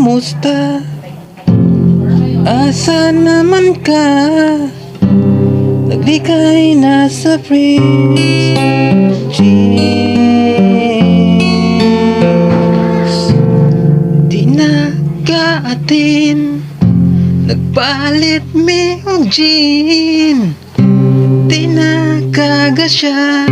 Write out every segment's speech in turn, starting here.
kumusta? Asa naman ka? Naglikay na sa fridge. Jeans di na kaatin. Nagpalit mi og jean. Di na kagasya.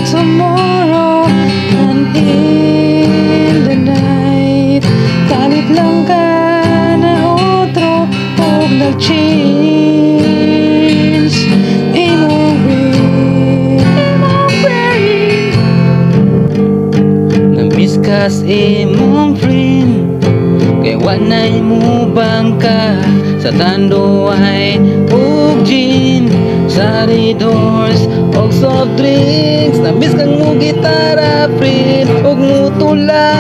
Tomorrow and in the night, kalit lang ka na otro og nag-change. Imong way Na-miss kas imong friend, kay wanay mo bangka sa tanduay ug gin, sa doors og soft drinks. Na-miss kang mo gitara friend, og mo tula